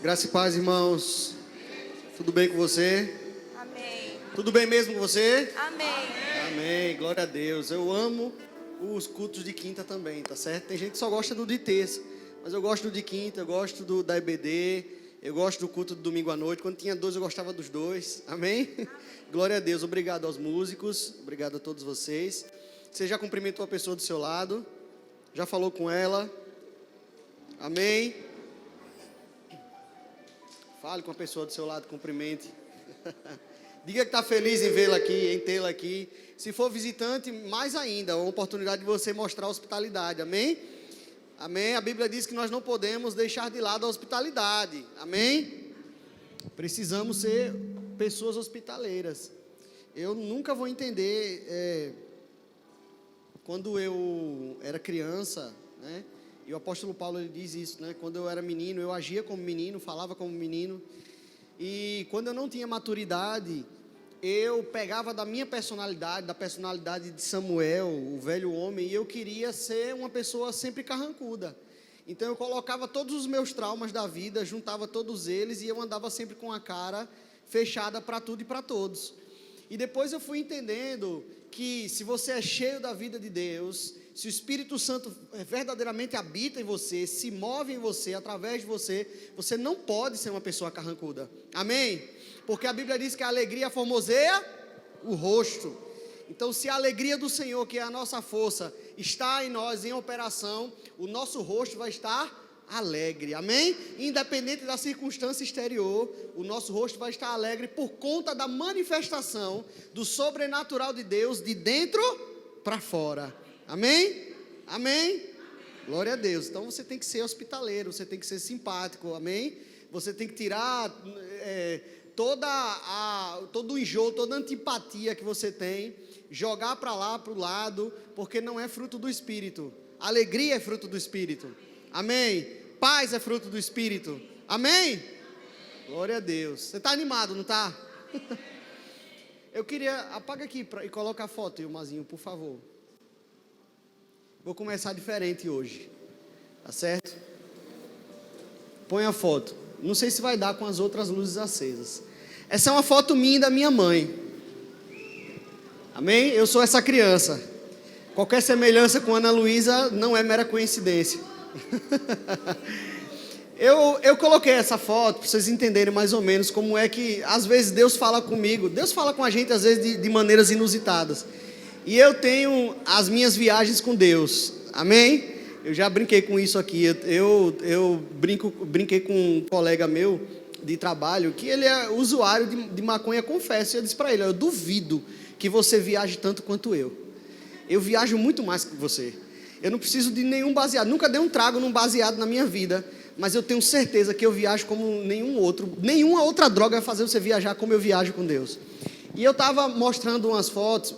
Graça e paz, irmãos. Tudo bem com você? Amém. Tudo bem mesmo com você? Amém. Amém, glória a Deus. Eu amo os cultos de quinta também, tá certo? Tem gente que só gosta do de terça, mas eu gosto do de quinta, eu gosto da EBD, eu gosto do culto do domingo à noite. Quando tinha dois, eu gostava dos dois. Amém? Glória a Deus. Obrigado aos músicos, obrigado a todos vocês. Você já cumprimentou a pessoa do seu lado? Já falou com ela? Amém? Fale com a pessoa do seu lado, cumprimente. Diga que está feliz em vê-la aqui, em tê-la aqui. Se for visitante, mais ainda, é uma oportunidade de você mostrar hospitalidade, amém? Amém? A Bíblia diz que nós não podemos deixar de lado a hospitalidade, amém? Precisamos ser pessoas hospitaleiras. Eu nunca vou entender, quando eu era criança, né? E o apóstolo Paulo ele diz isso, né? Quando eu era menino, eu agia como menino, falava como menino. E quando eu não tinha maturidade, eu pegava da minha personalidade, da personalidade de Samuel, o velho homem, e eu queria ser uma pessoa sempre carrancuda. Então eu colocava todos os meus traumas da vida, juntava todos eles e eu andava sempre com a cara fechada para tudo e para todos. E depois eu fui entendendo que se você é cheio da vida de Deus, se o Espírito Santo verdadeiramente habita em você, se move em você, através de você, você não pode ser uma pessoa carrancuda. Amém? Porque a Bíblia diz que a alegria formoseia o rosto. Então, se a alegria do Senhor, que é a nossa força, está em nós, em operação, o nosso rosto vai estar alegre. Amém? Independente da circunstância exterior, o nosso rosto vai estar alegre por conta da manifestação do sobrenatural de Deus de dentro para fora. Amém? Amém? Glória a Deus. Então você tem que ser hospitaleiro, você tem que ser simpático, amém? Você tem que tirar todo o enjoo, toda a antipatia que você tem, jogar para lá, para o lado, porque não é fruto do Espírito. Alegria é fruto do Espírito. Amém? Paz é fruto do Espírito. Amém? Glória a Deus. Você está animado, não está? Eu queria, apaga aqui e coloca a foto, Ilmazinho, por favor. Vou começar diferente hoje, tá certo? Põe a foto. Não sei se vai dar com as outras luzes acesas. Essa é uma foto minha e da minha mãe. Amém? Eu sou essa criança. Qualquer semelhança com Ana Luísa não é mera coincidência. Eu coloquei essa foto para vocês entenderem mais ou menos como é que às vezes Deus fala comigo. Deus fala com a gente às vezes de maneiras inusitadas. E eu tenho as minhas viagens com Deus, amém? Eu já brinquei com isso aqui, eu brinquei com um colega meu de trabalho, que ele é usuário de maconha, confesso, eu disse para ele, eu duvido que você viaje tanto quanto eu viajo muito mais que você, eu não preciso de nenhum baseado, nunca dei um trago num baseado na minha vida, mas eu tenho certeza que eu viajo como nenhuma outra droga vai fazer você viajar como eu viajo com Deus. E eu estava mostrando umas fotos,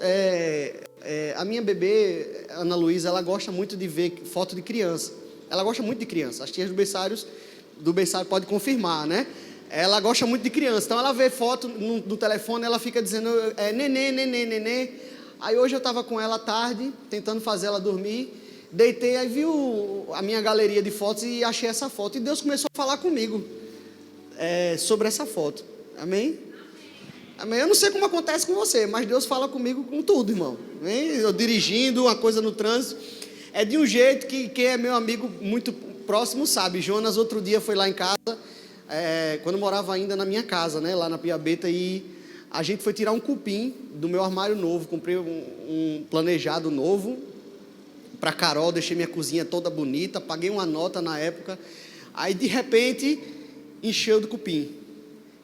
a minha bebê, Ana Luísa, ela gosta muito de ver foto de criança. Ela gosta muito de criança. As tias do berçário pode confirmar, né? Ela gosta muito de criança. Então ela vê foto no telefone, ela fica dizendo, nenê, nenê, nenê. Aí hoje eu estava com ela à tarde, tentando fazer ela dormir. Deitei, aí vi a minha galeria de fotos e achei essa foto. E Deus começou a falar comigo sobre essa foto. Amém? Amém? Eu não sei como acontece com você, mas Deus fala comigo com tudo, irmão. Amém? Eu dirigindo, uma coisa no trânsito. É de um jeito que quem é meu amigo muito próximo sabe. Jonas outro dia foi lá em casa, quando eu morava ainda na minha casa, né, lá na Piabeta, e a gente foi tirar um cupim do meu armário novo. Comprei um planejado novo para Carol, deixei minha cozinha toda bonita, paguei uma nota na época. Aí de repente encheu do cupim.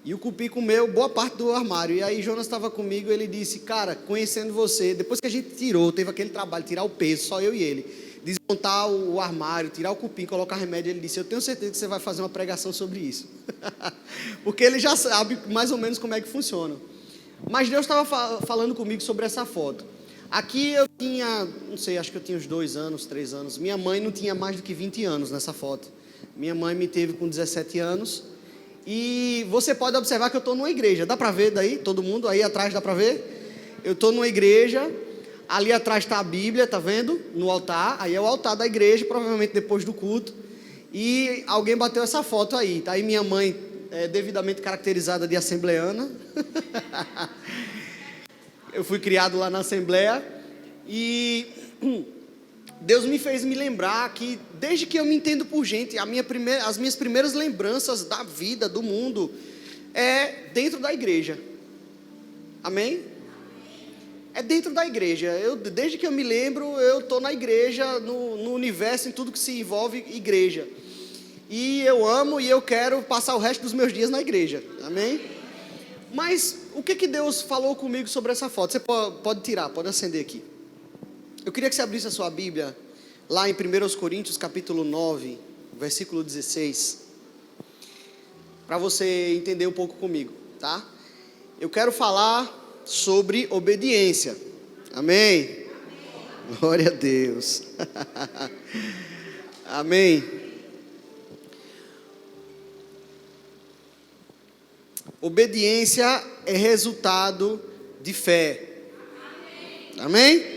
E o cupim comeu boa parte do armário. E aí Jonas estava comigo, ele disse, cara, conhecendo você, depois que a gente teve aquele trabalho, tirar o peso, só eu e ele, desmontar o armário, tirar o cupim, colocar remédio, ele disse, eu tenho certeza que você vai fazer uma pregação sobre isso. Porque ele já sabe mais ou menos como é que funciona. Mas Deus estava falando comigo sobre essa foto. Aqui eu tinha, não sei, acho que eu tinha uns 2 anos, 3 anos. Minha mãe não tinha mais do que 20 anos nessa foto. Minha mãe me teve com 17 anos. E você pode observar que eu estou numa igreja. Dá para ver daí? Todo mundo? Aí atrás dá para ver? Eu estou numa igreja. Ali atrás está a Bíblia, tá vendo? No altar. Aí é o altar da igreja, provavelmente depois do culto. E alguém bateu essa foto aí. Tá aí minha mãe, devidamente caracterizada de assembleana. Eu fui criado lá na Assembleia. E Deus me fez me lembrar que, desde que eu me entendo por gente, as minhas primeiras lembranças da vida, do mundo, é dentro da igreja. Amém? É dentro da igreja. Desde que eu me lembro, eu estou na igreja, no universo, em tudo que se envolve igreja. E eu amo e eu quero passar o resto dos meus dias na igreja. Amém? Mas o que Deus falou comigo sobre essa foto? Você pode tirar, pode acender aqui. Eu queria que você abrisse a sua Bíblia lá em 1 Coríntios capítulo 9, versículo 16. Para você entender um pouco comigo, tá? Eu quero falar sobre obediência. Amém? Glória a Deus. Amém. Obediência é resultado de fé. Amém?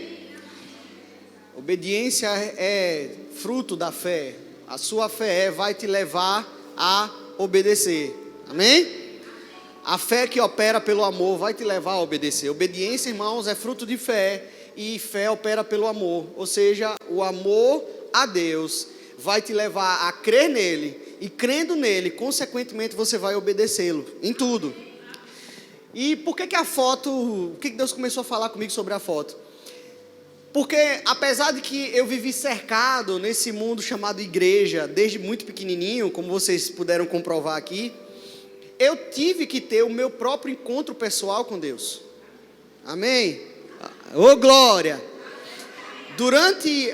Obediência é fruto da fé. A sua fé vai te levar a obedecer. Amém? A fé que opera pelo amor vai te levar a obedecer. Obediência, irmãos, é fruto de fé. E fé opera pelo amor. Ou seja, o amor a Deus vai te levar a crer nele. E crendo nele, consequentemente, você vai obedecê-lo em tudo. E por que a foto... O que Deus começou a falar comigo sobre a foto? Porque apesar de que eu vivi cercado nesse mundo chamado igreja, desde muito pequenininho, como vocês puderam comprovar aqui, eu tive que ter o meu próprio encontro pessoal com Deus. Amém? Ô glória! Durante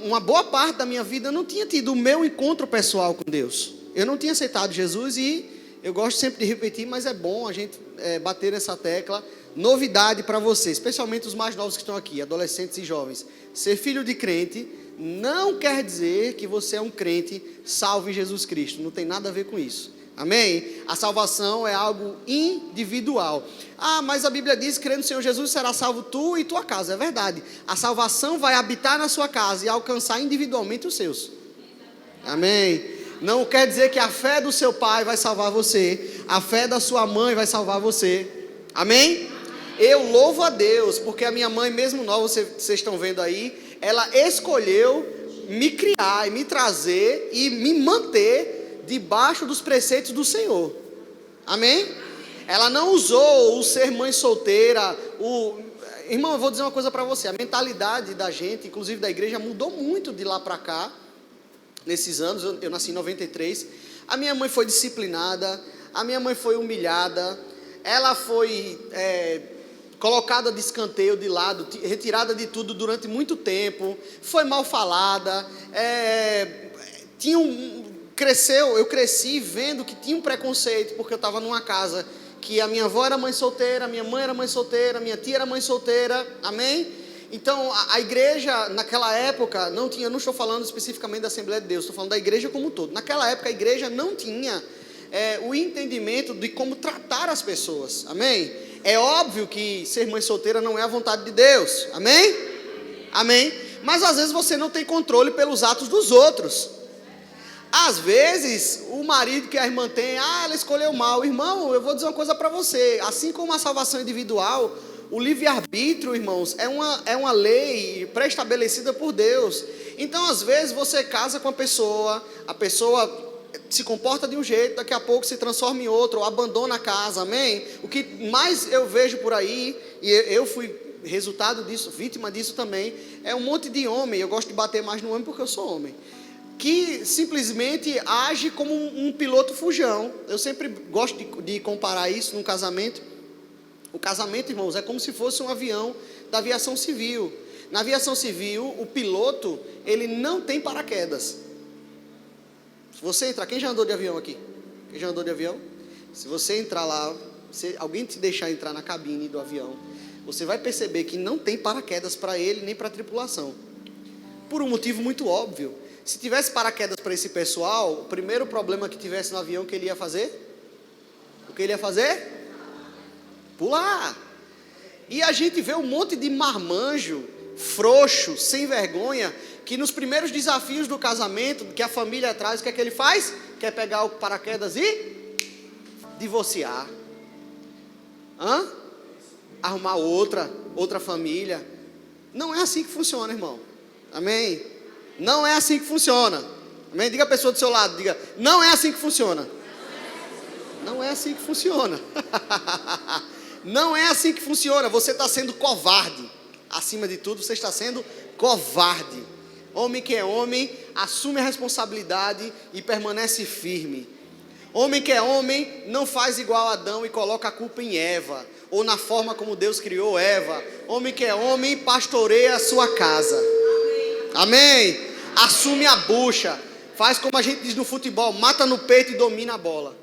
uma boa parte da minha vida eu não tinha tido o meu encontro pessoal com Deus. Eu não tinha aceitado Jesus e eu gosto sempre de repetir, mas é bom a gente bater nessa tecla. Novidade para você, especialmente os mais novos que estão aqui, adolescentes e jovens. Ser filho de crente não quer dizer que você é um crente salvo em Jesus Cristo. Não tem nada a ver com isso. Amém? A salvação é algo individual. Ah, mas a Bíblia diz que crendo no Senhor Jesus será salvo tu e tua casa. É verdade. A salvação vai habitar na sua casa e alcançar individualmente os seus. Amém? Não quer dizer que a fé do seu pai vai salvar você. A fé da sua mãe vai salvar você. Amém? Eu louvo a Deus, porque a minha mãe, mesmo nova, vocês estão vendo aí, ela escolheu me criar e me trazer e me manter debaixo dos preceitos do Senhor. Amém? Ela não usou o ser mãe solteira, Irmão, eu vou dizer uma coisa para você, a mentalidade da gente, inclusive da igreja, mudou muito de lá para cá, nesses anos. Eu nasci em 93, a minha mãe foi disciplinada, a minha mãe foi humilhada, ela foi... colocada de escanteio, de lado, retirada de tudo durante muito tempo, foi mal falada, eu cresci vendo que tinha um preconceito, porque eu estava numa casa que a minha avó era mãe solteira, minha mãe era mãe solteira, minha tia era mãe solteira, amém? Então a igreja naquela época não tinha, eu não estou falando especificamente da Assembleia de Deus, estou falando da igreja como um todo. Naquela época a igreja não tinha o entendimento de como tratar as pessoas, amém? É óbvio que ser mãe solteira não é a vontade de Deus, amém? Amém? Mas às vezes você não tem controle pelos atos dos outros. Às vezes o marido que a irmã tem, ela escolheu mal. Irmão, eu vou dizer uma coisa para você, assim como a salvação individual, o livre-arbítrio, irmãos, é uma lei pré-estabelecida por Deus. Então às vezes você casa com a pessoa se comporta de um jeito, daqui a pouco se transforma em outro, ou abandona a casa, amém? O que mais eu vejo por aí, e eu fui resultado disso, vítima disso também, é um monte de homem, eu gosto de bater mais no homem porque eu sou homem, que simplesmente age como um piloto fujão. Eu sempre gosto de comparar isso num casamento. O casamento, irmãos, é como se fosse um avião da aviação civil. Na aviação civil, o piloto, ele não tem paraquedas. Se você entrar, quem já andou de avião aqui? Quem já andou de avião? Se você entrar lá, alguém te deixar entrar na cabine do avião, você vai perceber que não tem paraquedas para ele nem para a tripulação. Por um motivo muito óbvio. Se tivesse paraquedas para esse pessoal, o primeiro problema que tivesse no avião, o que ele ia fazer? O que ele ia fazer? Pular. E a gente vê um monte de marmanjo, frouxo, sem vergonha, que nos primeiros desafios do casamento, que a família traz, o que é que ele faz? Quer pegar o paraquedas e divorciar. Arrumar outra família. Não é assim que funciona, irmão. Amém? Não é assim que funciona. Amém? Diga a pessoa do seu lado, diga, não é assim que funciona. Não é assim que funciona. Não é assim que funciona. Você está sendo covarde. Acima de tudo, você está sendo covarde. Homem que é homem, assume a responsabilidade e permanece firme. Homem que é homem, não faz igual a Adão e coloca a culpa em Eva, ou na forma como Deus criou Eva. Homem que é homem, pastoreia a sua casa. Amém? Assume a bucha. Faz como a gente diz no futebol, mata no peito e domina a bola.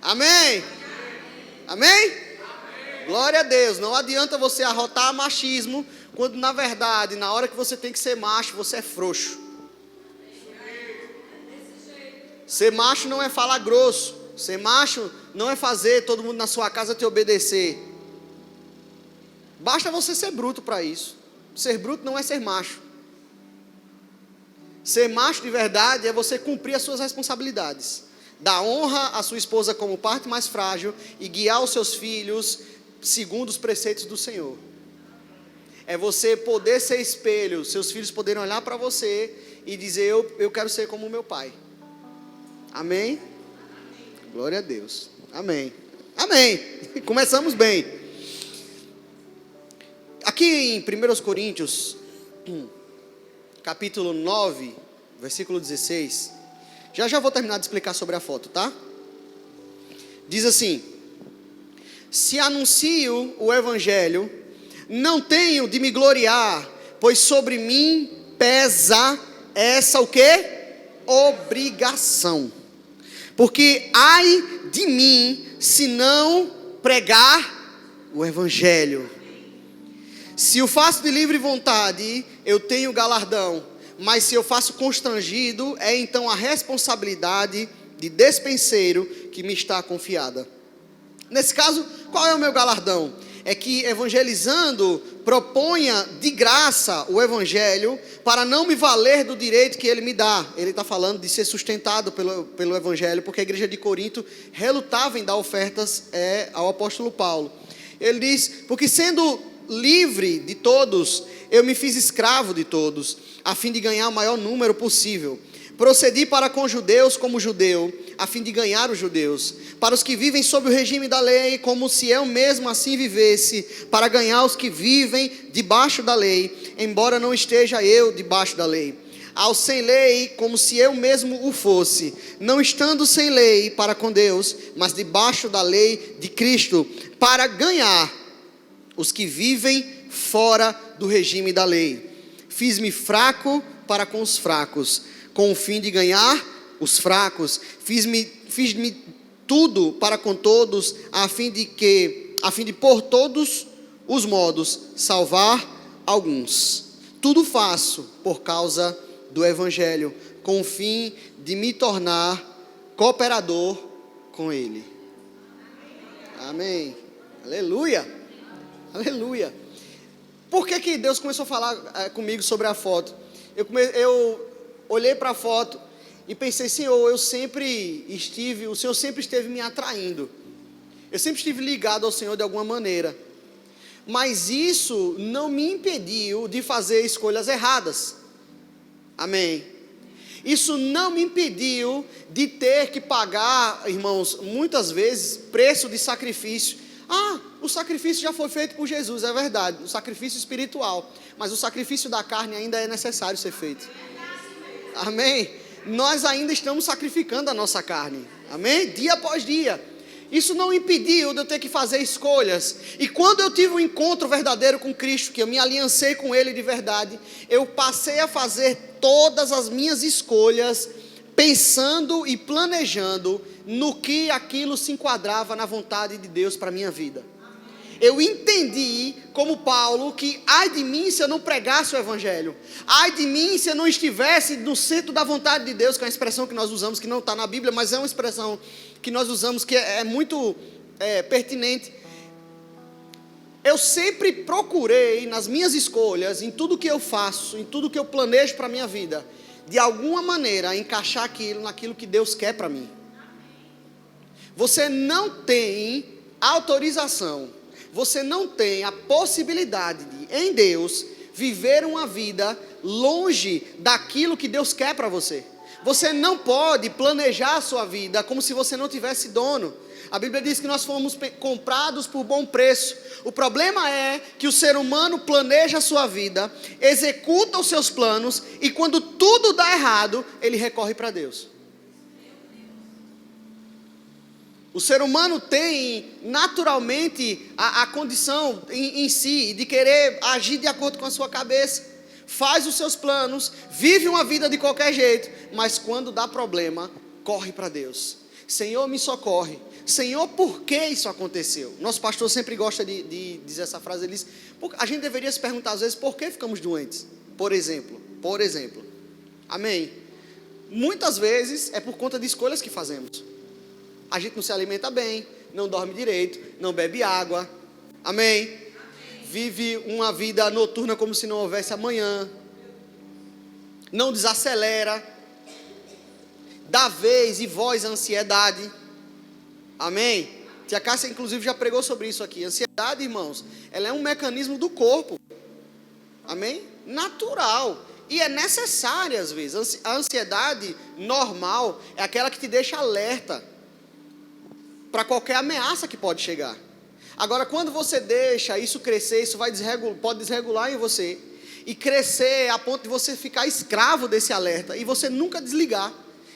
Amém? Amém? Glória a Deus. Não adianta você arrotar machismo, quando na verdade, na hora que você tem que ser macho, você é frouxo. Ser macho não é falar grosso. Ser macho não é fazer todo mundo na sua casa te obedecer. Basta você ser bruto para isso. Ser bruto não é ser macho. Ser macho de verdade é você cumprir as suas responsabilidades. Dar honra à sua esposa como parte mais frágil e guiar os seus filhos segundo os preceitos do Senhor. É você poder ser espelho, seus filhos poderem olhar para você e dizer, eu quero ser como o meu pai. Amém? Glória a Deus. Amém. Amém. Começamos bem. Aqui em 1 Coríntios, capítulo 9, versículo 16. Já vou terminar de explicar sobre a foto, tá? Diz assim: se anuncio o evangelho, não tenho de me gloriar, pois sobre mim pesa essa o quê? Obrigação. Porque ai de mim se não pregar o evangelho. Se eu faço de livre vontade, eu tenho galardão. Mas se eu faço constrangido, é então a responsabilidade de despenseiro que me está confiada. Nesse caso, qual é o meu galardão? É que evangelizando, proponha de graça o evangelho para não me valer do direito que ele me dá. Ele está falando de ser sustentado pelo evangelho, porque a igreja de Corinto relutava em dar ofertas ao apóstolo Paulo. Ele diz, porque sendo livre de todos, eu me fiz escravo de todos, a fim de ganhar o maior número possível. Procedi para com judeus como judeu, a fim de ganhar os judeus. Para os que vivem sob o regime da lei, como se eu mesmo assim vivesse, para ganhar os que vivem debaixo da lei, embora não esteja eu debaixo da lei. Aos sem lei, como se eu mesmo o fosse, não estando sem lei para com Deus, mas debaixo da lei de Cristo, para ganhar os que vivem fora do regime da lei. Fiz-me fraco para com os fracos, com o fim de ganhar os fracos. Fiz-me tudo para com todos, a fim de por todos os modos salvar alguns. Tudo faço por causa do evangelho, com o fim de me tornar cooperador com ele. Amém. Aleluia. Aleluia. Por que Deus começou a falar comigo sobre a foto? Eu olhei para a foto e pensei, Senhor, o Senhor sempre esteve me atraindo. Eu sempre estive ligado ao Senhor de alguma maneira. Mas isso não me impediu de fazer escolhas erradas. Amém. Isso não me impediu de ter que pagar, irmãos, muitas vezes, preço de sacrifício. O sacrifício já foi feito por Jesus, é verdade, o sacrifício espiritual, mas o sacrifício da carne ainda é necessário ser feito. Amém? Nós ainda estamos sacrificando a nossa carne, amém? Dia após dia. Isso não impediu de eu ter que fazer escolhas. E quando eu tive um encontro verdadeiro com Cristo, que eu me aliancei com Ele de verdade, eu passei a fazer todas as minhas escolhas pensando e planejando no que aquilo se enquadrava na vontade de Deus para a minha vida. Eu entendi, como Paulo, que ai de mim se eu não pregasse o evangelho, ai de mim se eu não estivesse no centro da vontade de Deus, que é uma expressão que nós usamos, que não está na Bíblia, mas é uma expressão que nós usamos, que é muito pertinente. Eu sempre procurei, nas minhas escolhas, em tudo que eu faço, em tudo que eu planejo para a minha vida, de alguma maneira encaixar aquilo naquilo que Deus quer para mim. Você não tem autorização, você não tem a possibilidade de, em Deus, viver uma vida longe daquilo que Deus quer para você. Você não pode planejar a sua vida como se você não tivesse dono. A Bíblia diz que nós fomos comprados por bom preço. O problema é que o ser humano planeja a sua vida, executa os seus planos, e quando tudo dá errado, ele recorre para Deus. O ser humano tem naturalmente a condição em si de querer agir de acordo com a sua cabeça, faz os seus planos, vive uma vida de qualquer jeito, mas quando dá problema, corre para Deus. Senhor, me socorre. Senhor, por que isso aconteceu? Nosso pastor sempre gosta de dizer essa frase. Ele diz, a gente deveria se perguntar às vezes por que ficamos doentes. Por exemplo. Amém? Muitas vezes é por conta de escolhas que fazemos. A gente não se alimenta bem, não dorme direito, não bebe água. Amém? Vive uma vida noturna como se não houvesse amanhã. Não desacelera. Dá vez e voz à ansiedade. Amém? Tia Cássia inclusive já pregou sobre isso aqui. Ansiedade, irmãos, ela é um mecanismo do corpo. Amém? Natural. E é necessária às vezes. A ansiedade normal é aquela que te deixa alerta para qualquer ameaça que pode chegar. Agora, quando você deixa isso crescer, isso pode desregular em você e crescer a ponto de você ficar escravo desse alerta e você nunca desligar.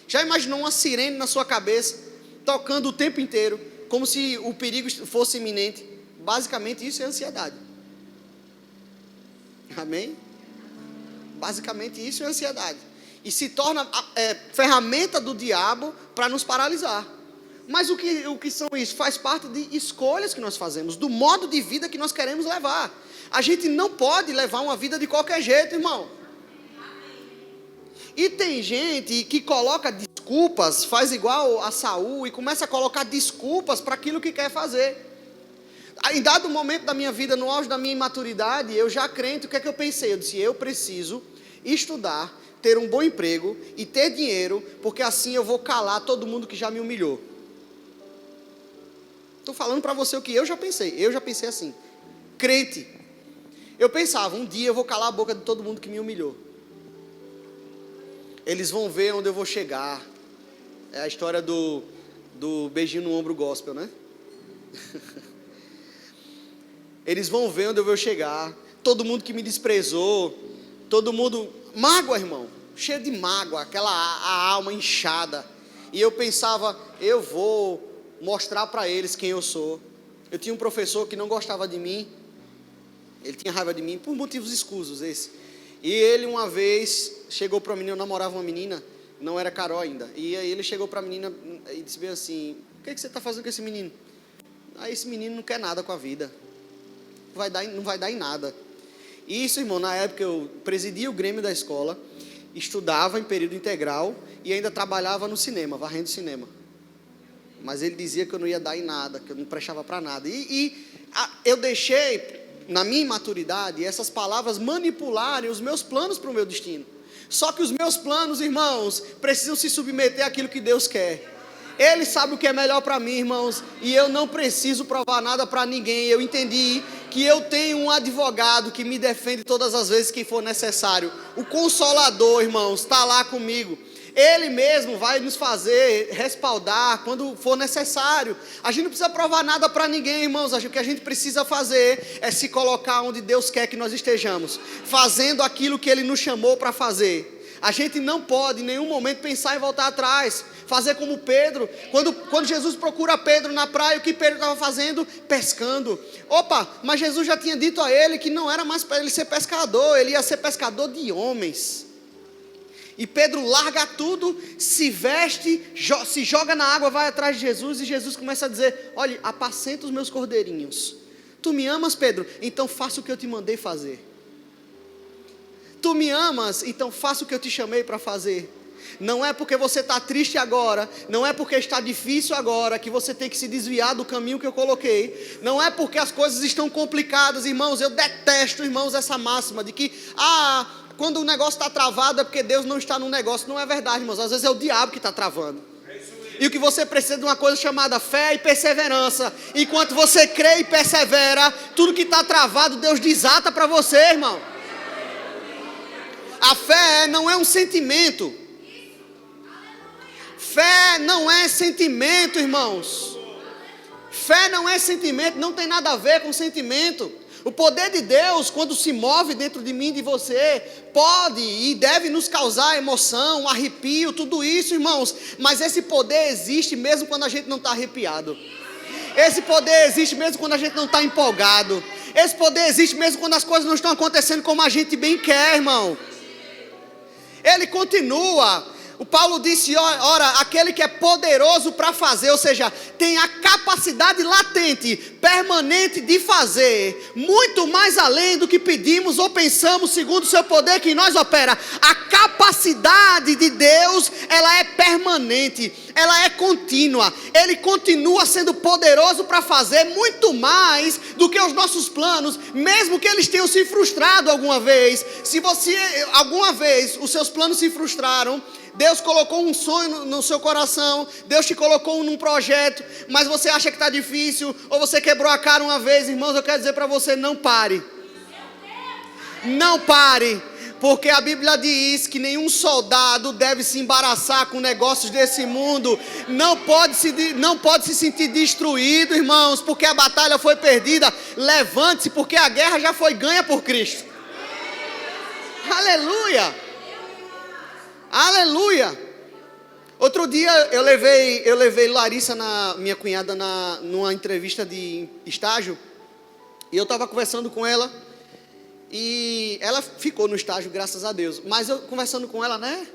Já imaginou uma sirene na sua cabeça, tocando o tempo inteiro, como se o perigo fosse iminente? Basicamente isso é ansiedade. Amém? Basicamente isso é ansiedade. E se torna ferramenta do diabo para nos paralisar. Mas o que são isso? Faz parte de escolhas que nós fazemos, do modo de vida que nós queremos levar. A gente não pode levar uma vida de qualquer jeito, irmão. E tem gente que coloca desculpas, faz igual a Saul e começa a colocar desculpas para aquilo que quer fazer. Em dado momento da minha vida, no auge da minha imaturidade, eu já crente, o que é que eu pensei? Eu disse, eu preciso estudar, ter um bom emprego e ter dinheiro, porque assim eu vou calar todo mundo que já me humilhou. Estou falando para você o que eu já pensei assim, crente. Eu pensava, um dia eu vou calar a boca de todo mundo que me humilhou. Eles vão ver onde eu vou chegar. É a história do beijinho no ombro gospel, né? Eles vão ver onde eu vou chegar. Todo mundo que me desprezou, todo mundo... Mágoa, irmão, cheio de mágoa, a alma inchada. E eu pensava, eu vou mostrar para eles quem eu sou. Eu tinha um professor que não gostava de mim. Ele tinha raiva de mim, por motivos escusos esse. E ele uma vez chegou para a menina, eu namorava uma menina, não era Carol ainda. E aí ele chegou para a menina e disse bem assim, o que você está fazendo com esse menino? Ah, esse menino não quer nada com a vida. Não vai dar em nada. E isso, irmão, na época eu presidia o Grêmio da escola, estudava em período integral e ainda trabalhava no cinema, varrendo cinema. Mas ele dizia que eu não ia dar em nada, que eu não prestava para nada. Eu deixei, na minha imaturidade, essas palavras manipularem os meus planos para o meu destino. Só que os meus planos, irmãos, precisam se submeter àquilo que Deus quer. Ele sabe o que é melhor para mim, irmãos, e eu não preciso provar nada para ninguém. Eu entendi que eu tenho um advogado que me defende todas as vezes que for necessário. O Consolador, irmãos, está lá comigo. Ele mesmo vai nos fazer respaldar quando for necessário. A gente não precisa provar nada para ninguém, irmãos. O que a gente precisa fazer é se colocar onde Deus quer que nós estejamos, fazendo aquilo que Ele nos chamou para fazer. A gente não pode em nenhum momento pensar em voltar atrás, fazer como Pedro. Quando Jesus procura Pedro na praia, o que Pedro estava fazendo? Pescando. Mas Jesus já tinha dito a ele que não era mais para ele ser pescador, ele ia ser pescador de homens. E Pedro larga tudo, se veste, se joga na água, vai atrás de Jesus, e Jesus começa a dizer, olha, apacenta os meus cordeirinhos. Tu me amas, Pedro? Então faça o que eu te mandei fazer. Tu me amas? Então faça o que eu te chamei para fazer. Não é porque você está triste agora, não é porque está difícil agora que você tem que se desviar do caminho que eu coloquei. Não é porque as coisas estão complicadas, irmãos. Eu detesto, irmãos, essa máxima de que quando o negócio está travado é porque Deus não está no negócio. Não é verdade, irmãos. Às vezes é o diabo que está travando. E o que você precisa de uma coisa chamada fé e perseverança. Enquanto você crê e persevera, tudo que está travado Deus desata para você, irmão. A fé não é um sentimento. Fé não é sentimento, irmãos. Fé não é sentimento, não tem nada a ver com sentimento. O poder de Deus, quando se move dentro de mim e de você, pode e deve nos causar emoção, arrepio, tudo isso, irmãos. Mas esse poder existe mesmo quando a gente não está arrepiado. Esse poder existe mesmo quando a gente não está empolgado. Esse poder existe mesmo quando as coisas não estão acontecendo como a gente bem quer, irmão. Ele continua. O Paulo disse, ora, aquele que é poderoso para fazer, ou seja, tem a capacidade latente, permanente de fazer, muito mais além do que pedimos ou pensamos, segundo o seu poder que em nós opera. A capacidade de Deus, ela é permanente, ela é contínua. Ele continua sendo poderoso para fazer muito mais do que os nossos planos, mesmo que eles tenham se frustrado alguma vez. Se alguma vez os seus planos se frustraram, Deus colocou um sonho no seu coração, Deus te colocou num projeto, mas você acha que está difícil, ou você quebrou a cara uma vez, irmãos, eu quero dizer para você, não pare. Não pare, porque a Bíblia diz que nenhum soldado deve se embaraçar com negócios desse mundo, não pode se sentir destruído, irmãos, porque a batalha foi perdida. Levante-se, porque a guerra já foi ganha por Cristo. Aleluia! Aleluia! Outro dia eu levei Larissa, minha cunhada, numa entrevista de estágio. E eu estava conversando com ela. E ela ficou no estágio, graças a Deus. Mas eu conversando com ela, né?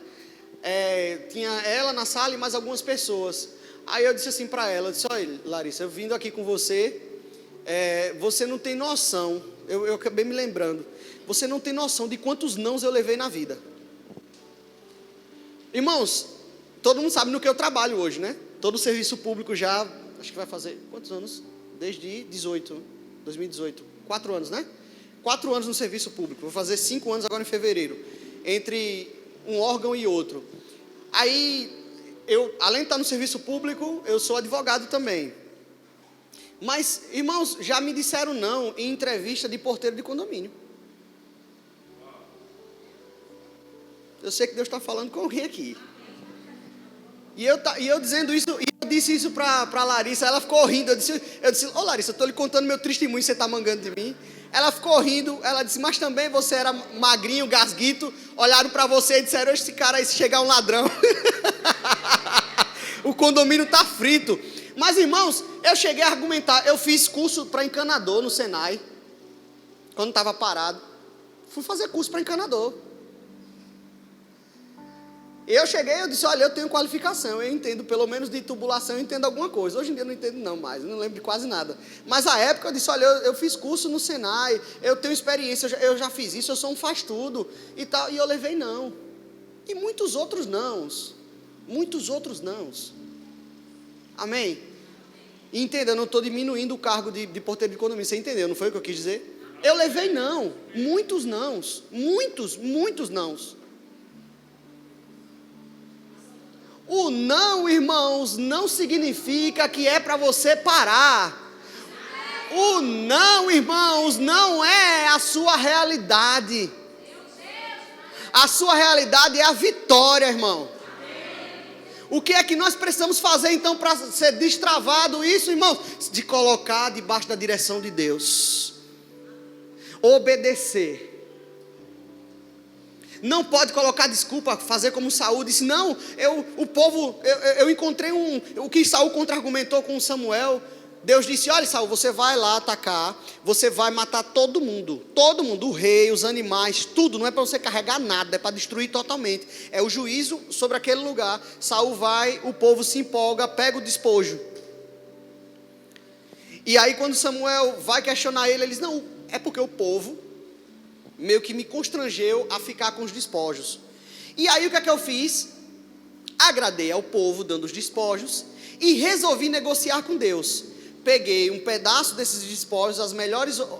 Tinha ela na sala e mais algumas pessoas. Aí eu disse assim para ela, eu disse, olha Larissa, eu vindo aqui com você, você não tem noção, eu acabei me lembrando, você não tem noção de quantos nãos eu levei na vida. Irmãos, todo mundo sabe no que eu trabalho hoje, né? Todo o serviço público já, acho que vai fazer, quantos anos? Desde 2018, 4 anos, né? 4 anos no serviço público, vou fazer 5 anos agora em fevereiro, entre um órgão e outro. Aí, além de estar no serviço público, eu sou advogado também. Mas, irmãos, já me disseram não em entrevista de porteiro de condomínio. Eu sei que Deus está falando com alguém aqui. E eu dizendo isso, e eu disse isso para Larissa, ela ficou rindo. Eu disse, ô Larissa, eu estou lhe contando meu testemunho, você está mangando de mim. Ela ficou rindo, ela disse, mas também você era magrinho, gasguito, olharam para você e disseram, esse cara aí, se chegar um ladrão, o condomínio está frito. Mas irmãos, eu cheguei a argumentar, eu fiz curso para encanador no Senai, quando estava parado, fui fazer curso para encanador. Eu cheguei, eu disse, olha, eu tenho qualificação, eu entendo, pelo menos de tubulação, eu entendo alguma coisa. Hoje em dia eu não entendo não mais, não lembro de quase nada. Mas à época eu disse, olha, eu fiz curso no Senai, eu tenho experiência, eu já fiz isso, eu sou um faz-tudo e tal. E eu levei não. E muitos outros nãos. Amém? E entenda, eu não estou diminuindo o cargo de porteiro de condomínio, você entendeu, não foi o que eu quis dizer? Eu levei não, muitos nãos. O não, irmãos, não significa que é para você parar. O não, irmãos, não é a sua realidade. A sua realidade é a vitória, irmão. O que é que nós precisamos fazer então para ser destravado isso, irmãos? De colocar debaixo da direção de Deus. Obedecer. Não pode colocar desculpa, fazer como Saul disse, não, eu encontrei o que Saul contra-argumentou com Samuel. Deus disse, olha Saul, você vai lá atacar, você vai matar todo mundo, o rei, os animais, tudo, não é para você carregar nada, é para destruir totalmente, é o juízo sobre aquele lugar. Saul vai, o povo se empolga, pega o despojo. E aí quando Samuel vai questionar ele diz, não, é porque o povo meio que me constrangeu a ficar com os despojos. E aí o que é que eu fiz? Agradei ao povo, dando os despojos, e resolvi negociar com Deus. Peguei um pedaço desses despojos,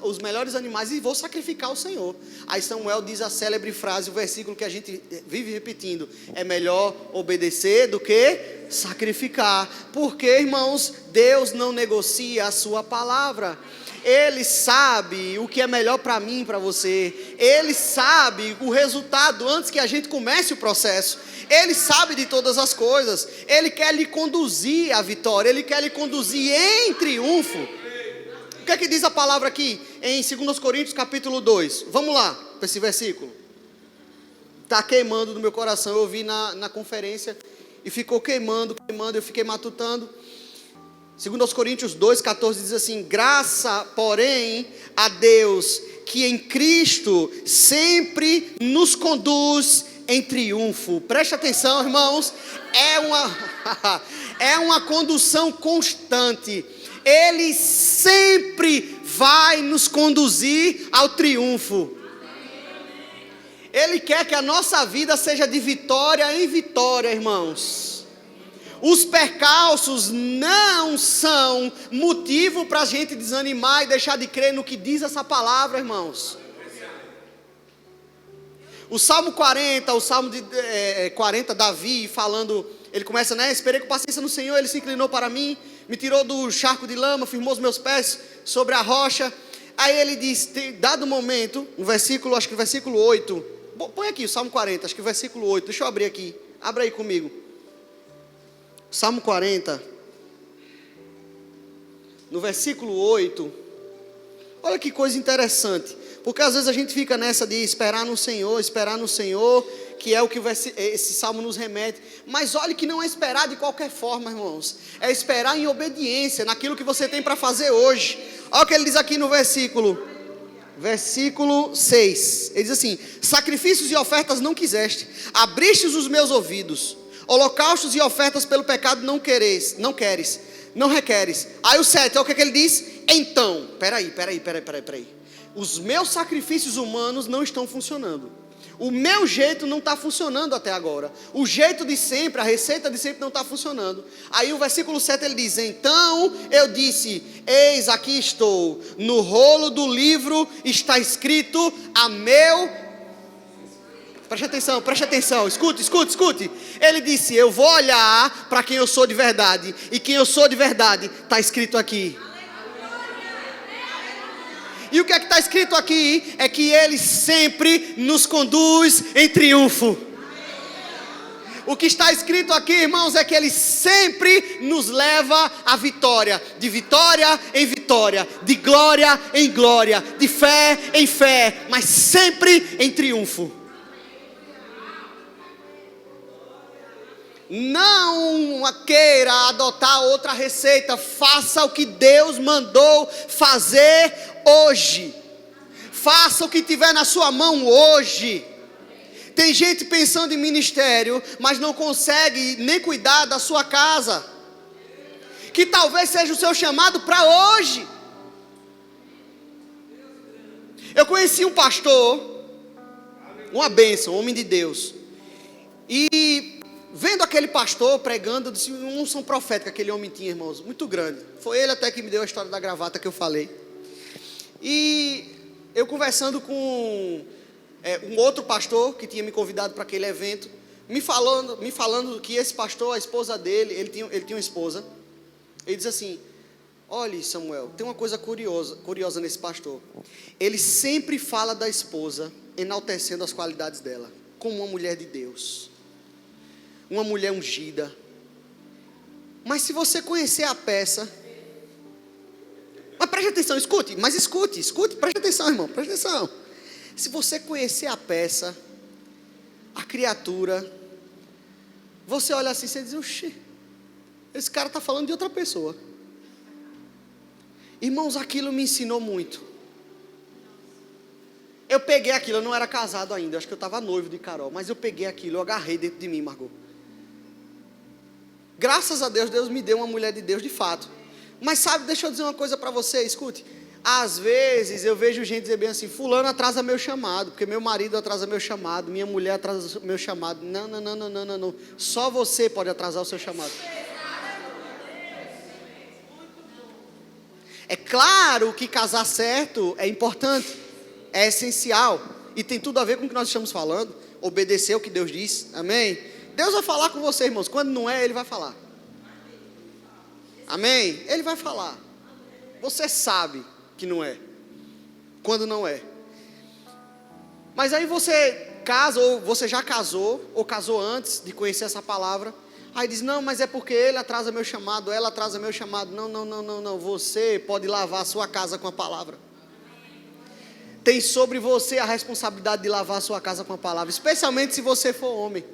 os melhores animais, e vou sacrificar ao Senhor. Aí Samuel diz a célebre frase, o versículo que a gente vive repetindo: é melhor obedecer do que sacrificar. Porque, irmãos, Deus não negocia a sua palavra. Ele sabe o que é melhor para mim e para você. Ele sabe o resultado antes que a gente comece o processo. Ele sabe de todas as coisas. Ele quer lhe conduzir à vitória. Ele quer lhe conduzir em triunfo. O que é que diz a palavra aqui em 2 Coríntios capítulo 2? Vamos lá para esse versículo. Está queimando no meu coração. Eu ouvi na conferência e ficou queimando. Eu fiquei matutando. 2 Coríntios 2,14 diz assim: graça, porém, a Deus, que em Cristo sempre nos conduz em triunfo. Preste atenção, irmãos, é uma condução constante. Ele sempre vai nos conduzir ao triunfo. Ele quer que a nossa vida seja de vitória em vitória, irmãos. Os percalços não são motivo para a gente desanimar e deixar de crer no que diz essa palavra, irmãos. O Salmo 40, Davi falando, ele começa, esperei com paciência no Senhor, ele se inclinou para mim, me tirou do charco de lama, firmou os meus pés sobre a rocha. Aí ele diz, dado momento, no versículo, acho que versículo 8, põe aqui o Salmo 40, acho que versículo 8, deixa eu abrir aqui, abra aí comigo. Salmo 40, no versículo 8, olha que coisa interessante, porque às vezes a gente fica nessa de esperar no Senhor, que é o que esse salmo nos remete, mas olha que não é esperar de qualquer forma, irmãos, é esperar em obediência, naquilo que você tem para fazer hoje. Olha o que ele diz aqui no versículo 6, ele diz assim: sacrifícios e ofertas não quiseste, abristes os meus ouvidos. Holocaustos e ofertas pelo pecado não queres, não requeres. Aí o 7, olha o que ele diz. Então, peraí. Os meus sacrifícios humanos não estão funcionando. O meu jeito não está funcionando até agora. O jeito de sempre, a receita de sempre não está funcionando. Aí o versículo 7 ele diz: então eu disse, eis aqui estou, no rolo do livro está escrito a meu... Preste atenção, escute. Ele disse, eu vou olhar para quem eu sou de verdade. E quem eu sou de verdade está escrito aqui. E o que é que está escrito aqui? É que Ele sempre nos conduz em triunfo. O que está escrito aqui, irmãos, é que Ele sempre nos leva à vitória. De vitória em vitória, de glória em glória, de fé em fé, mas sempre em triunfo. Não queira adotar outra receita. Faça o que Deus mandou fazer hoje. Faça o que tiver na sua mão hoje. Tem gente pensando em ministério, mas não consegue nem cuidar da sua casa, que talvez seja o seu chamado para hoje. Eu conheci um pastor, uma bênção, um homem de Deus, e vendo aquele pastor pregando, eu disse, uma unção profética aquele homem tinha, irmãos, muito grande. Foi ele até que me deu a história da gravata que eu falei. E eu conversando com um outro pastor que tinha me convidado para aquele evento, me falando que esse pastor, a esposa dele, ele tinha uma esposa. Ele diz assim: olha, Samuel, tem uma coisa curiosa nesse pastor. Ele sempre fala da esposa, enaltecendo as qualidades dela, como uma mulher de Deus, uma mulher ungida. Mas se você conhecer a peça, mas preste atenção, escute, preste atenção, irmão, preste atenção. Se você conhecer a peça, a criatura, você olha assim e diz, oxi, esse cara está falando de outra pessoa. Irmãos, aquilo me ensinou muito. Eu peguei aquilo, eu não era casado ainda, acho que eu estava noivo de Carol, mas eu peguei aquilo, eu agarrei dentro de mim, Margot. Graças a Deus, Deus me deu uma mulher de Deus de fato. Mas sabe, deixa eu dizer uma coisa para você, escute. Às vezes eu vejo gente dizer bem assim: fulano atrasa meu chamado, porque meu marido atrasa meu chamado, minha mulher atrasa meu chamado. Não, não, não, não, não, não, não. Só você pode atrasar o seu chamado. É claro que casar certo é importante, é essencial, e tem tudo a ver com o que nós estamos falando. Obedecer o que Deus diz, amém? Deus vai falar com você, irmãos. Quando não é, Ele vai falar. Amém? Ele vai falar. Você sabe que não é, quando não é. Mas aí você casa, ou você já casou, ou casou antes de conhecer essa palavra. Aí diz: não, mas é porque ele atrasa meu chamado, ela atrasa meu chamado. Não, não, não, não, não. Você pode lavar a sua casa com a palavra. Tem sobre você a responsabilidade de lavar a sua casa com a palavra, especialmente se você for homem.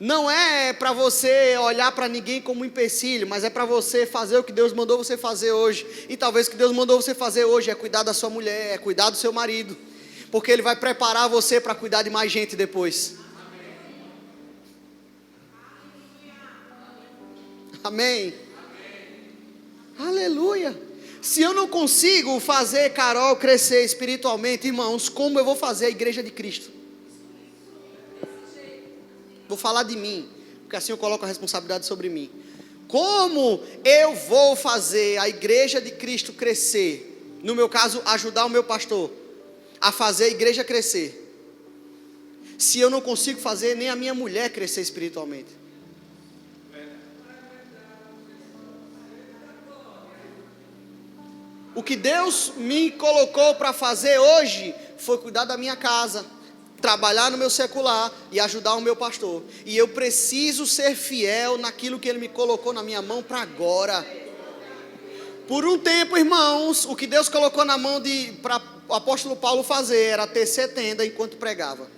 Não é para você olhar para ninguém como um empecilho, mas é para você fazer o que Deus mandou você fazer hoje. E talvez o que Deus mandou você fazer hoje é cuidar da sua mulher, é cuidar do seu marido, porque Ele vai preparar você para cuidar de mais gente depois. Amém? Aleluia. Se eu não consigo fazer Carol crescer espiritualmente, irmãos, como eu vou fazer a igreja de Cristo? Vou falar de mim, porque assim eu coloco a responsabilidade sobre mim. Como eu vou fazer a igreja de Cristo crescer? No meu caso, ajudar o meu pastor a fazer a igreja crescer, se eu não consigo fazer nem a minha mulher crescer espiritualmente? O que Deus me colocou para fazer hoje foi cuidar da minha casa, trabalhar no meu secular e ajudar o meu pastor. E eu preciso ser fiel naquilo que Ele me colocou na minha mão para agora. Por um tempo, irmãos, o que Deus colocou na mão para o apóstolo Paulo fazer era tecer tenda enquanto pregava.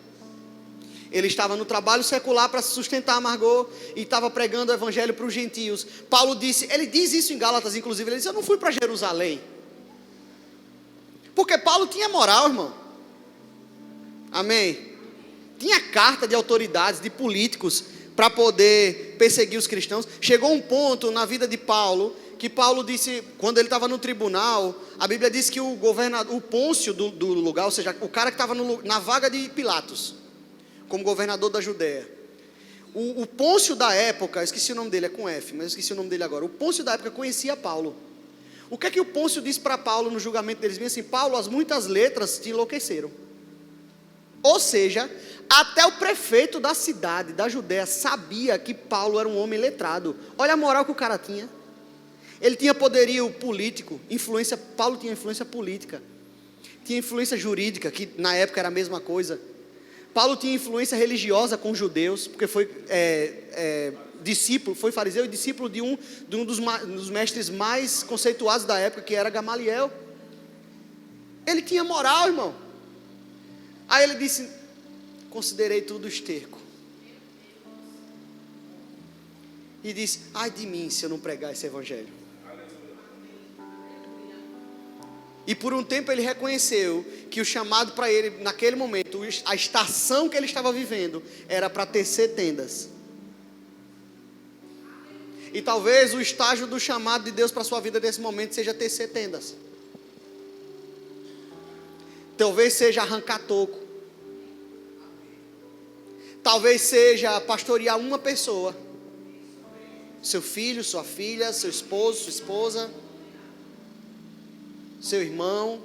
Ele estava no trabalho secular para se sustentar, Margot, e estava pregando o evangelho para os gentios. Paulo disse, ele diz isso em Gálatas, inclusive, ele diz: eu não fui para Jerusalém. Porque Paulo tinha moral, irmão. Amém? Tinha carta de autoridades, de políticos, para poder perseguir os cristãos. Chegou um ponto na vida de Paulo, que Paulo disse, quando ele estava no tribunal, a Bíblia diz que o governador, o Pôncio do lugar, ou seja, o cara que estava na vaga de Pilatos, como governador da Judéia. O Pôncio da época, esqueci o nome dele, é com F, mas esqueci o nome dele agora. O Pôncio da época conhecia Paulo. O que é que o Pôncio disse para Paulo no julgamento deles? Bem assim: Paulo, as muitas letras te enlouqueceram. Ou seja, até o prefeito da cidade, da Judéia, sabia que Paulo era um homem letrado. Olha a moral que o cara tinha. Ele tinha poderio político, influência. Paulo tinha influência política, tinha influência jurídica, que na época era a mesma coisa. Paulo tinha influência religiosa com os judeus, porque foi discípulo, foi fariseu e discípulo de um dos mestres mais conceituados da época, que era Gamaliel. Ele tinha moral, irmão. Aí ele disse: considerei tudo esterco. E disse: ai de mim se eu não pregar esse evangelho. E por um tempo ele reconheceu que o chamado para ele, naquele momento, a estação que ele estava vivendo, era para tecer tendas. E talvez o estágio do chamado de Deus para a sua vida nesse momento seja tecer tendas. Talvez seja arrancar toco. Talvez seja pastorear uma pessoa. Seu filho, sua filha, seu esposo, sua esposa, seu irmão.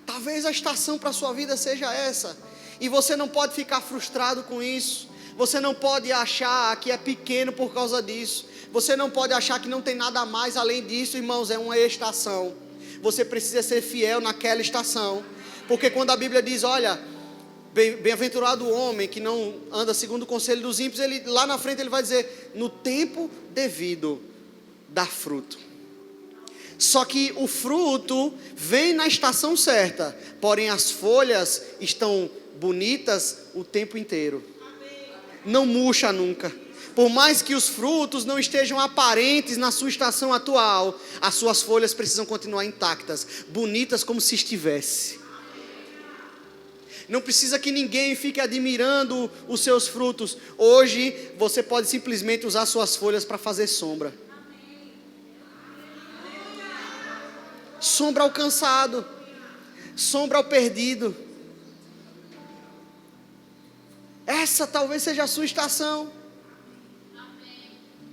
Talvez a estação para a sua vida seja essa. E você não pode ficar frustrado com isso. Você não pode achar que é pequeno por causa disso. Você não pode achar que não tem nada mais além disso, irmãos. É uma estação. Você precisa ser fiel naquela estação. Porque quando a Bíblia diz: olha, bem-aventurado o homem que não anda segundo o conselho dos ímpios, ele, lá na frente ele vai dizer: no tempo devido dá fruto. Só que o fruto vem na estação certa, porém as folhas estão bonitas o tempo inteiro. Não murcha nunca. Por mais que os frutos não estejam aparentes na sua estação atual, as suas folhas precisam continuar intactas, bonitas como se estivesse. Não precisa que ninguém fique admirando os seus frutos. Hoje você pode simplesmente usar suas folhas para fazer sombra. sombra ao cansado, sombra ao perdido. Essa talvez seja a sua estação.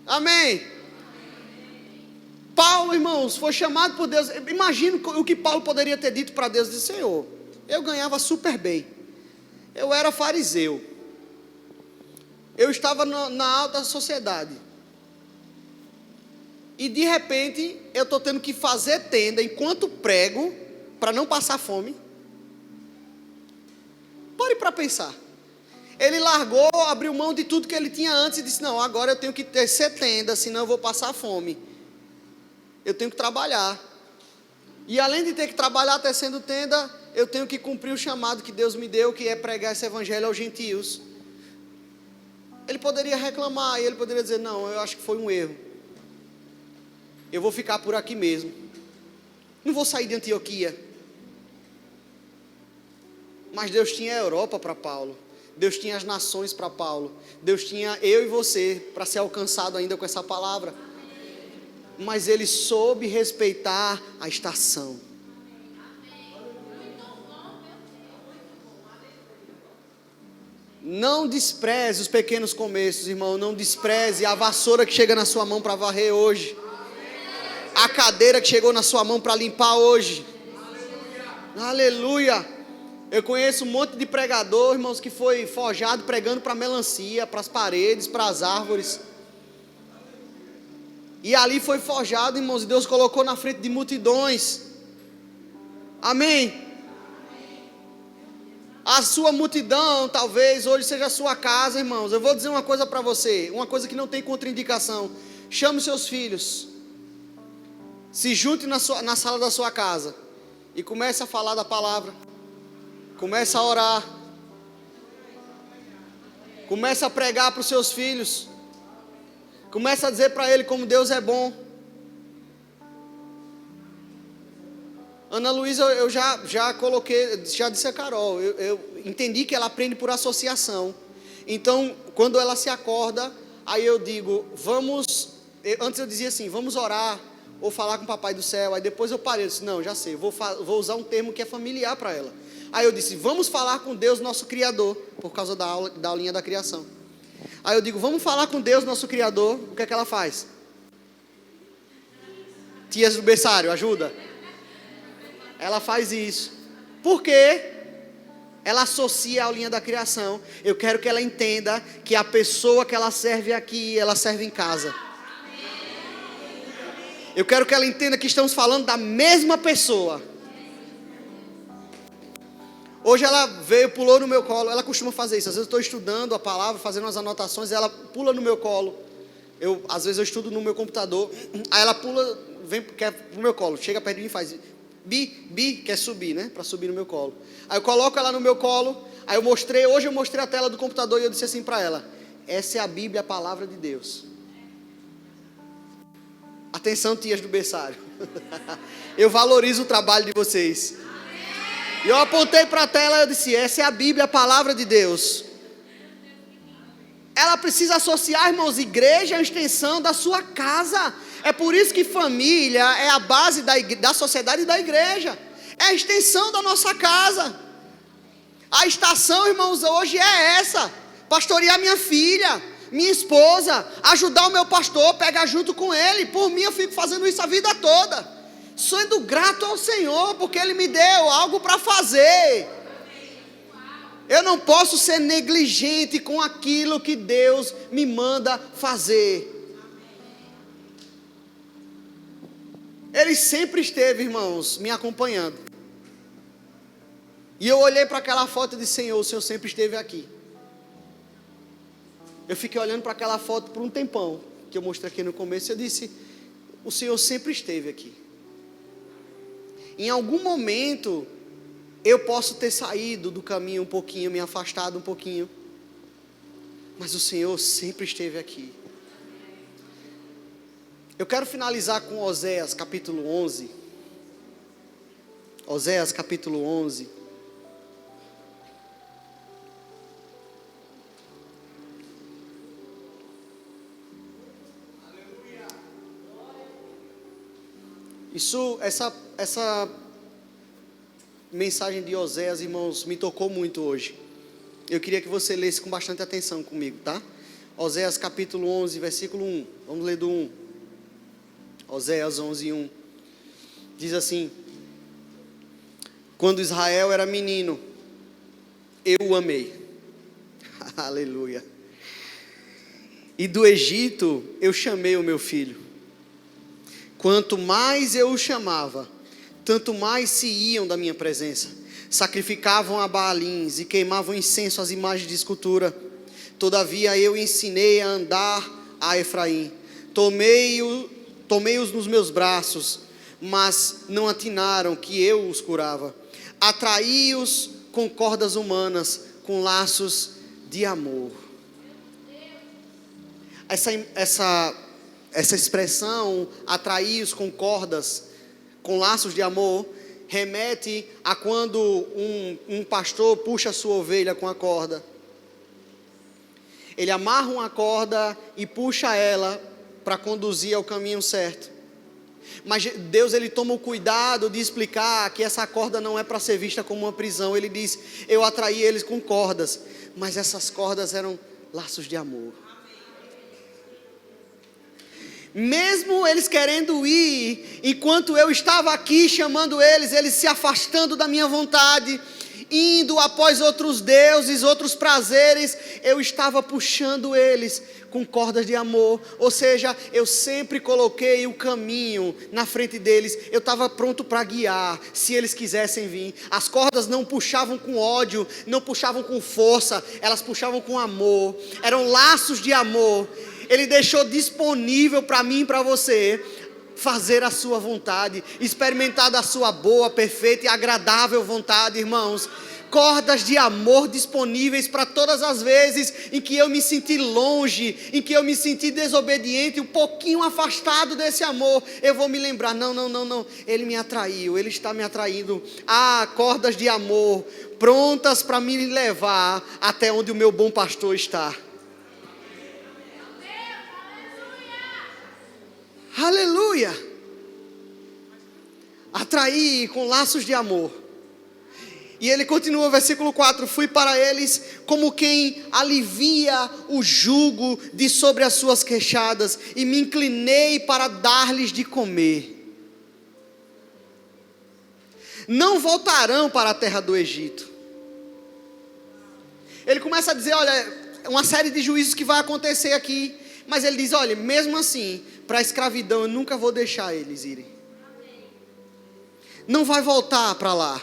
Amém. Paulo, irmãos, foi chamado por Deus. Imagina o que Paulo poderia ter dito para Deus. Disse: Senhor, eu ganhava super bem, eu era fariseu, eu estava na alta sociedade, e de repente eu estou tendo que fazer tenda enquanto prego, para não passar fome. Pare para pensar. Ele largou, abriu mão de tudo que ele tinha antes e disse: não, agora eu tenho que tecer tenda, senão eu vou passar fome. Eu tenho que trabalhar. E além de ter que trabalhar tecendo tenda, eu tenho que cumprir o chamado que Deus me deu, que é pregar esse evangelho aos gentios. Ele poderia reclamar, e ele poderia dizer: não, eu acho que foi um erro, eu vou ficar por aqui mesmo, não vou sair de Antioquia. Mas Deus tinha a Europa para Paulo, Deus tinha as nações para Paulo, Deus tinha eu e você para ser alcançado ainda com essa palavra. Mas ele soube respeitar a estação. Não despreze os pequenos começos, irmão. Não despreze a vassoura que chega na sua mão para varrer hoje, a cadeira que chegou na sua mão para limpar hoje. Aleluia. Eu conheço um monte de pregador, irmãos, que foi forjado pregando para melancia, para as paredes, para as árvores. E ali foi forjado, irmãos, e Deus colocou na frente de multidões. Amém? A sua multidão, talvez, hoje seja a sua casa, irmãos. Eu vou dizer uma coisa para você, uma coisa que não tem contraindicação. Chame os seus filhos, se junte na sala da sua casa e comece a falar da palavra. Comece a orar. Comece a pregar para os seus filhos. Comece a dizer para ele como Deus é bom. Ana Luísa, eu já coloquei, já disse a Carol, eu entendi que ela aprende por associação. Então, quando ela se acorda, aí eu digo, antes eu dizia assim, vamos orar, ou falar com o Papai do Céu. Aí depois eu parei, eu disse, não, já sei, vou usar um termo que é familiar para ela. Aí eu disse, vamos falar com Deus, nosso Criador, por causa da aulinha da criação. Aí eu digo, vamos falar com Deus, nosso Criador. O que é que ela faz? Tias do berçário, ajuda. Ela faz isso. Por quê? Ela associa a aulinha da criação. Eu quero que ela entenda que a pessoa que ela serve aqui, ela serve em casa. Eu quero que ela entenda que estamos falando da mesma pessoa. Hoje ela veio, pulou no meu colo. Ela costuma fazer isso. Às vezes eu estou estudando a palavra, fazendo umas anotações, e ela pula no meu colo. Às vezes eu estudo no meu computador. Aí ela pula, quer pro meu colo. Chega perto de mim e faz bi, quer subir, né? Para subir no meu colo. Aí eu coloco ela no meu colo. Aí hoje eu mostrei a tela do computador e eu disse assim para ela: essa é a Bíblia, a palavra de Deus. Atenção, tias do berçário. Eu valorizo o trabalho de vocês. E eu apontei para a tela e eu disse, essa é a Bíblia, a palavra de Deus. Ela precisa associar, irmãos, igreja é a extensão da sua casa. É por isso que família é a base da sociedade e da igreja. É a extensão da nossa casa. A estação, irmãos, hoje é essa: pastorear minha filha, minha esposa, ajudar o meu pastor, pegar junto com ele. Por mim eu fico fazendo isso a vida toda, sendo grato ao Senhor, porque Ele me deu algo para fazer. Eu não posso ser negligente com aquilo que Deus me manda fazer. Ele sempre esteve, irmãos, me acompanhando. E eu olhei para aquela foto e disse, Senhor, o Senhor sempre esteve aqui. Eu fiquei olhando para aquela foto por um tempão, que eu mostrei aqui no começo, e eu disse, o Senhor sempre esteve aqui. Em algum momento, eu posso ter saído do caminho um pouquinho, me afastado um pouquinho, mas o Senhor sempre esteve aqui. Eu quero finalizar com Oséias capítulo 11. Oséias capítulo 11. Essa mensagem de Oséias, irmãos, me tocou muito hoje. Eu queria que você lesse com bastante atenção comigo, tá? Oséias capítulo 11, versículo 1. Vamos ler do 1. Oséias 11, 1. Diz assim: quando Israel era menino, eu o amei. Aleluia. E do Egito eu chamei o meu filho. Quanto mais eu o chamava, tanto mais se iam da minha presença. Sacrificavam a Baalins e queimavam incenso às imagens de escultura. Todavia eu ensinei a andar a Efraim. Tomei-os nos meus braços, mas não atinaram que eu os curava. Atraí-os com cordas humanas, com laços de amor. Essa expressão, atraí-os com cordas, com laços de amor, remete a quando um pastor puxa a sua ovelha com a corda. Ele amarra uma corda e puxa ela para conduzir ao caminho certo. Mas Deus, ele toma o cuidado de explicar que essa corda não é para ser vista como uma prisão. Ele diz: eu atraí eles com cordas, mas essas cordas eram laços de amor. Mesmo eles querendo ir, enquanto eu estava aqui chamando eles se afastando da minha vontade, indo após outros deuses, outros prazeres, eu estava puxando eles com cordas de amor. Ou seja, eu sempre coloquei o caminho na frente deles. Eu estava pronto para guiar, se eles quisessem vir. As cordas não puxavam com ódio, não puxavam com força, elas puxavam com amor. Eram laços de amor. Ele deixou disponível para mim e para você fazer a sua vontade, experimentar da sua boa, perfeita e agradável vontade, irmãos. Cordas de amor disponíveis para todas as vezes em que eu me senti longe, em que eu me senti desobediente, um pouquinho afastado desse amor. Eu vou me lembrar: não, ele me atraiu, ele está me atraindo. Cordas de amor prontas para me levar até onde o meu bom pastor está. Aleluia! Atraí com laços de amor. E ele continua, versículo 4: fui para eles como quem alivia o jugo de sobre as suas queixadas, e me inclinei para dar-lhes de comer. Não voltarão para a terra do Egito. Ele começa a dizer: olha, uma série de juízos que vai acontecer aqui. Mas ele diz: olha, mesmo assim, para a escravidão eu nunca vou deixar eles irem. Não vai voltar para lá.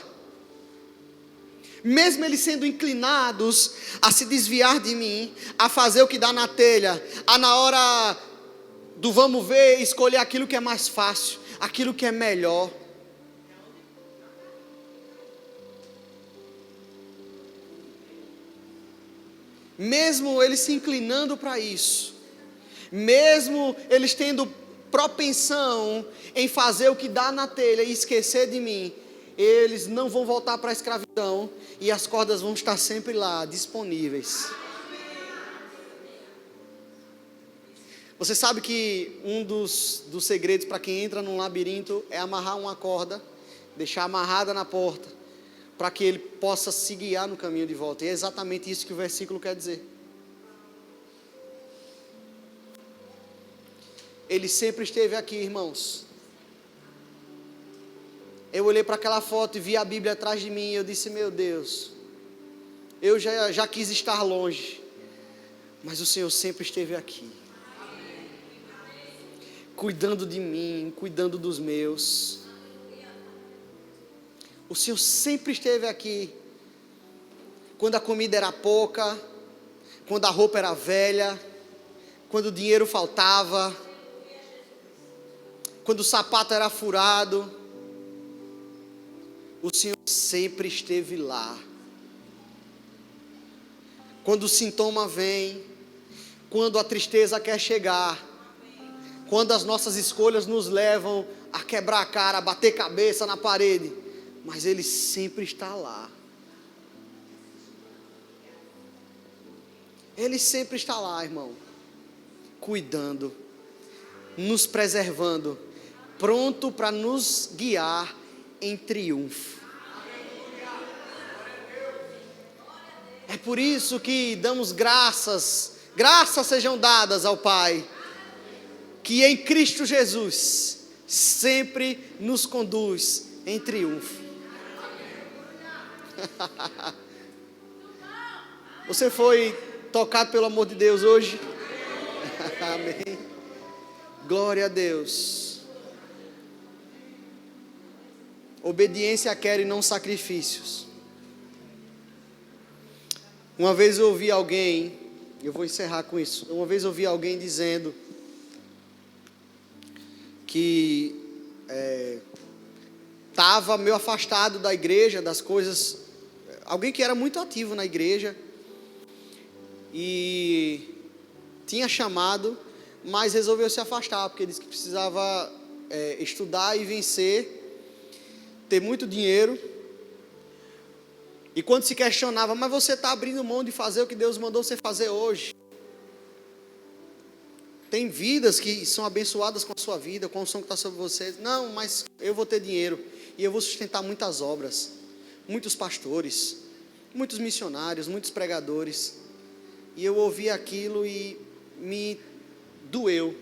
Mesmo eles sendo inclinados a se desviar de mim, a fazer o que dá na telha, a na hora do vamos ver, escolher aquilo que é mais fácil, aquilo que é melhor. Mesmo eles se inclinando para isso, mesmo eles tendo propensão em fazer o que dá na telha e esquecer de mim, eles não vão voltar para a escravidão, e as cordas vão estar sempre lá, disponíveis. Você sabe que um dos segredos para quem entra num labirinto é amarrar uma corda, deixar amarrada na porta, para que ele possa se guiar no caminho de volta. E é exatamente isso que o versículo quer dizer. Ele sempre esteve aqui, irmãos. Eu olhei para aquela foto e vi a Bíblia atrás de mim, e eu disse: meu Deus, eu já quis estar longe, mas o Senhor sempre esteve aqui, cuidando de mim, cuidando dos meus. O Senhor sempre esteve aqui, quando a comida era pouca, quando a roupa era velha, quando o dinheiro faltava, quando o sapato era furado. O Senhor sempre esteve lá. Quando o sintoma vem, quando a tristeza quer chegar, quando as nossas escolhas nos levam a quebrar a cara, a bater cabeça na parede, mas Ele sempre está lá. Ele sempre está lá, irmão, cuidando, nos preservando, pronto para nos guiar em triunfo. É por isso que damos graças sejam dadas ao Pai, que em Cristo Jesus sempre nos conduz em triunfo. Você foi tocado pelo amor de Deus hoje? Amém. Glória a Deus. Obediência quer e não sacrifícios. Uma vez eu ouvi alguém, eu vou encerrar com isso. Uma vez eu ouvi alguém dizendo que estava meio afastado da igreja, das coisas. Alguém que era muito ativo na igreja e tinha chamado, mas resolveu se afastar, porque disse que precisava estudar e vencer, ter muito dinheiro. E quando se questionava, mas você está abrindo mão de fazer o que Deus mandou você fazer hoje? Tem vidas que são abençoadas com a sua vida, com o som que está sobre você. Não, mas eu vou ter dinheiro e eu vou sustentar muitas obras, muitos pastores, muitos missionários, muitos pregadores. E eu ouvi aquilo e me doeu,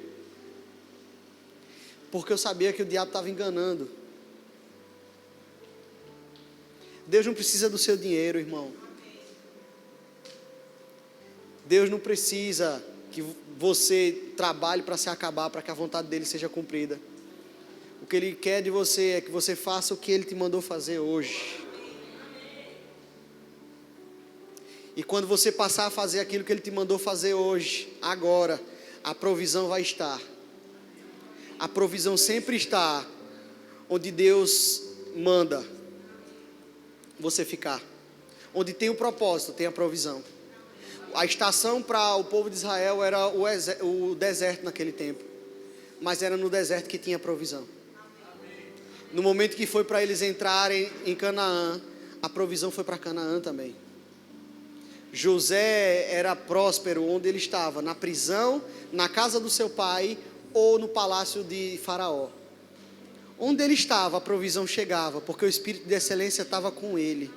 porque eu sabia que o diabo estava enganando. Deus não precisa do seu dinheiro, irmão. Deus não precisa que você trabalhe para se acabar, para que a vontade dele seja cumprida. O que ele quer de você é que você faça o que ele te mandou fazer hoje. E quando você passar a fazer aquilo que ele te mandou fazer hoje, agora, a provisão vai estar. A provisão sempre está onde Deus manda você ficar. Onde tem o propósito, tem a provisão. A estação para o povo de Israel era o deserto naquele tempo. Mas era no deserto que tinha provisão. No momento que foi para eles entrarem em Canaã, a provisão foi para Canaã também. José era próspero onde ele estava, na prisão, na casa do seu pai ou no palácio de Faraó. Onde ele estava, a provisão chegava, porque o espírito de excelência estava com ele.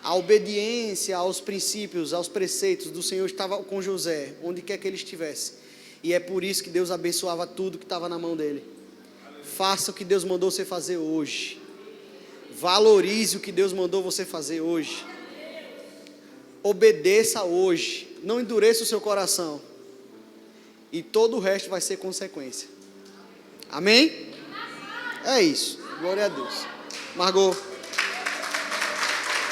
A obediência aos princípios, aos preceitos do Senhor estava com José, onde quer que ele estivesse. E é por isso que Deus abençoava tudo que estava na mão dele. Faça o que Deus mandou você fazer hoje. Valorize o que Deus mandou você fazer hoje. Obedeça hoje. Não endureça o seu coração. E todo o resto vai ser consequência. Amém? É isso. Glória a Deus. Margot.